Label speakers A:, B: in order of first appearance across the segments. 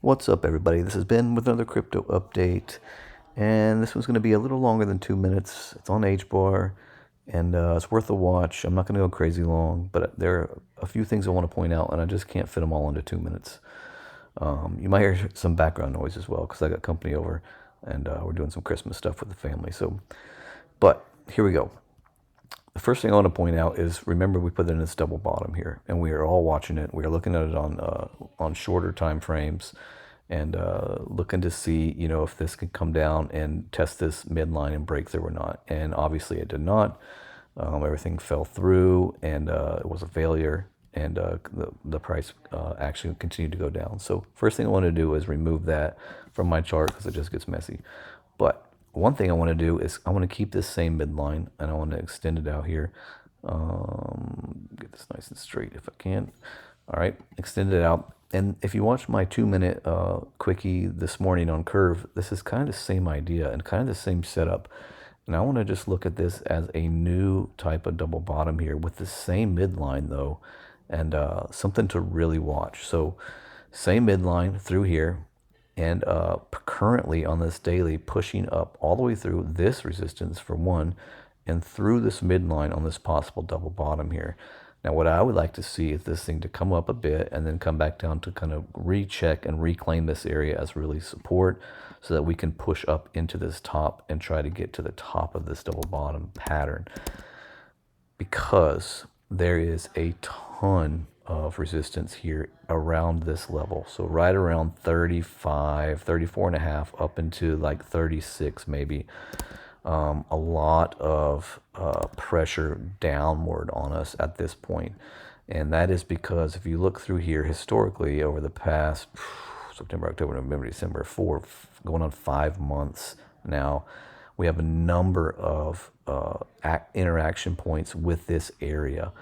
A: What's up, everybody? This has been with another crypto update, and this one's going to be a little longer than 2 minutes. It's on HBAR, and it's worth a watch. I'm not going to go crazy long, but there are a few things I want to point out, and I just can't fit them all into 2 minutes. You might hear some background noise as well because I got company over, and we're doing some Christmas stuff with the family. But here we go. The first thing I want to point out is, remember, we put it in this double bottom here, and we are all watching it. We are looking at it on shorter time frames, and looking to see, if this can come down and test this midline and break through or not. And obviously, it did not. Everything fell through, and it was a failure. And the price actually continued to go down. So first thing I want to do is remove that from my chart because it just gets messy. But one thing I want to do is I want to keep this same midline, and I want to extend it out here. Get this nice and straight if I can. All right, extend it out. And if you watch my 2-minute quickie this morning on Curve, this is kind of the same idea and kind of the same setup. And I want to just look at this as a new type of double bottom here with the same midline though, and something to really watch. So same midline through here, and currently on this daily pushing up all the way through this resistance for one, and through this midline on this possible double bottom here. Now what I would like to see is this thing to come up a bit and then come back down to kind of recheck and reclaim this area as really support, so that we can push up into this top and try to get to the top of this double bottom pattern, because there is a ton of resistance here around this level. So right around 35, 34 and a half up into like 36 maybe. A lot of pressure downward on us at this point. And that is because if you look through here historically over the past September, October, November, December, going on 5 months now, we have a number of interaction points with this area.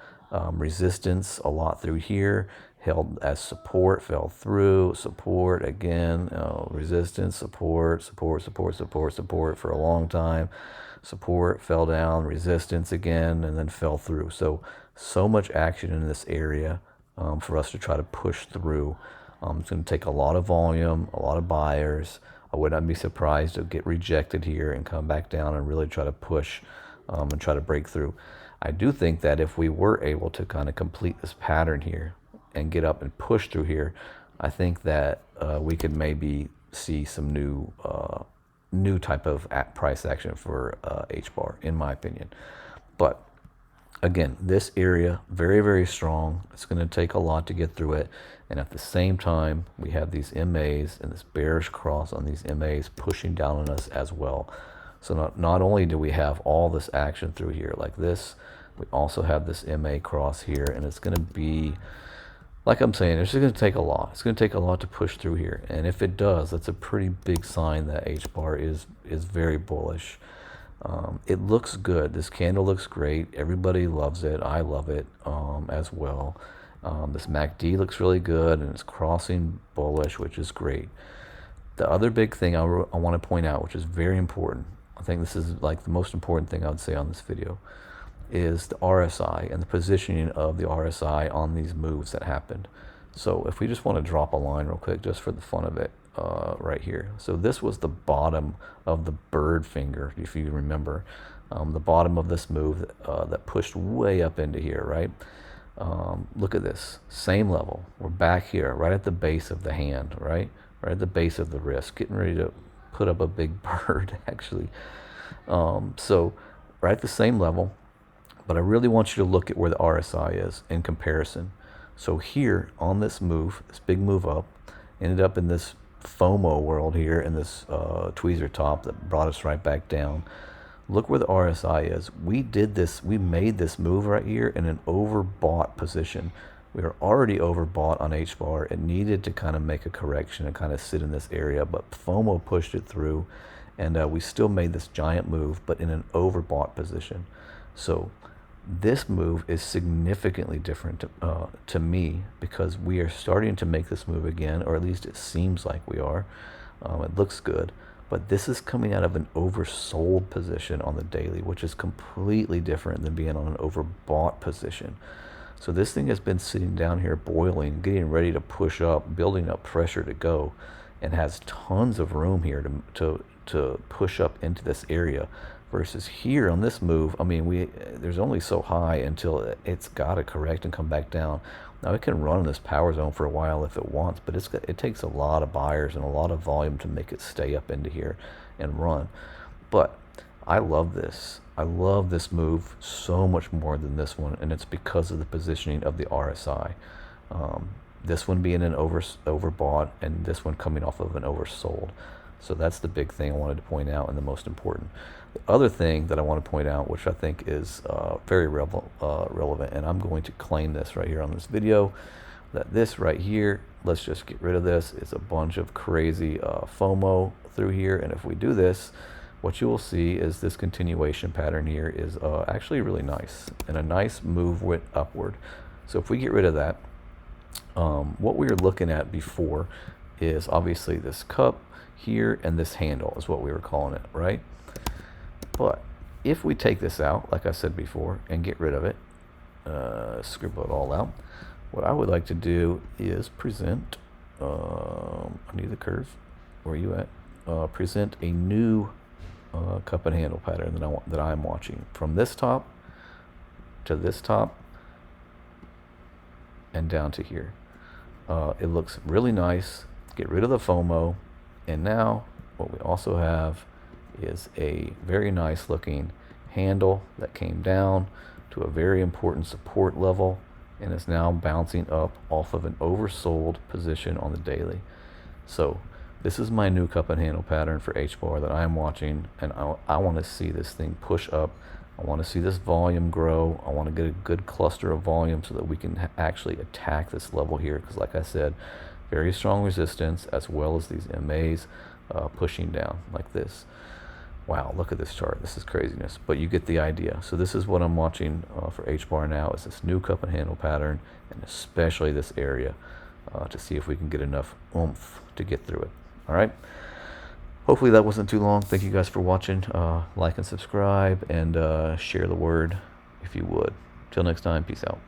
A: Resistance a lot through here, held as support, fell through, support again, resistance, support for a long time, support, fell down, resistance again, and then fell through. So much action in this area for us to try to push through. It's going to take a lot of volume, a lot of buyers. I would not be surprised to get rejected here and come back down and really try to push and try to break through. I do think that if we were able to kind of complete this pattern here and get up and push through here, I think that we could maybe see some new type of price action for HBAR, in my opinion. But again, this area, very, very strong. It's going to take a lot to get through it. And at the same time, we have these MAs and this bearish cross on these MAs pushing down on us as well. So not only do we have all this action through here like this, we also have this MA cross here, and it's going to be, like I'm saying, it's just going to take a lot. It's going to take a lot to push through here. And if it does, that's a pretty big sign that HBAR is very bullish. It looks good. This candle looks great. Everybody loves it. I love it as well. This MACD looks really good, and it's crossing bullish, which is great. The other big thing I want to point out, which is very important, I think this is like the most important thing I would say on this video, is the RSI and the positioning of the RSI on these moves that happened. So if we just want to drop a line real quick, just for the fun of it, right here. So this was the bottom of the bird finger, if you remember, the bottom of this move that pushed way up into here, right? Look at this, same level. We're back here, right at the base of the hand, right at the base of the wrist, getting ready to put up a big bird, actually. So right at the same level, but I really want you to look at where the RSI is in comparison. So here on this move, this big move up, ended up in this FOMO world here, in this tweezer top that brought us right back down. Look where the RSI is. We made this move right here in an overbought position. We were already overbought on HBAR. It needed to kind of make a correction and kind of sit in this area, but FOMO pushed it through, and we still made this giant move, but in an overbought position. So this move is significantly different to me, because we are starting to make this move again, or at least it seems like we are. It looks good, but this is coming out of an oversold position on the daily, which is completely different than being on an overbought position. So this thing has been sitting down here boiling, getting ready to push up, building up pressure to go, and has tons of room here to push up into this area. Versus here on this move, I mean, there's only so high until it's got to correct and come back down. Now it can run in this power zone for a while if it wants, but it takes a lot of buyers and a lot of volume to make it stay up into here and run. But I love this. I love this move so much more than this one, and it's because of the positioning of the RSI. This one being an overbought, and this one coming off of an oversold. So that's the big thing I wanted to point out, and the most important. The other thing that I want to point out, which I think is very relevant, and I'm going to claim this right here on this video, that this right here, let's just get rid of this. It's a bunch of crazy FOMO through here, and if we do this, what you will see is this continuation pattern here is actually really nice, and a nice move went upward. So if we get rid of that, what we were looking at before is obviously this cup here, and this handle is what we were calling it, right? But if we take this out, like I said before, and get rid of it, scribble it all out, what I would like to do is present, I need the curve, where are you at? Present a new cup and handle pattern that I'm watching, from this top to this top and down to here. It looks really nice. Get rid of the FOMO, and now what we also have is a very nice looking handle that came down to a very important support level and is now bouncing up off of an oversold position on the daily. So this is my new cup and handle pattern for H-bar that I am watching, and I want to see this thing push up. I want to see this volume grow. I want to get a good cluster of volume so that we can actually attack this level here, because like I said, very strong resistance, as well as these MAs pushing down like this. Wow, look at this chart. This is craziness, but you get the idea. So this is what I'm watching for H-bar now, is this new cup and handle pattern, and especially this area, to see if we can get enough oomph to get through it. All right. Hopefully that wasn't too long. Thank you guys for watching. Like and subscribe, and share the word if you would. Till next time, peace out.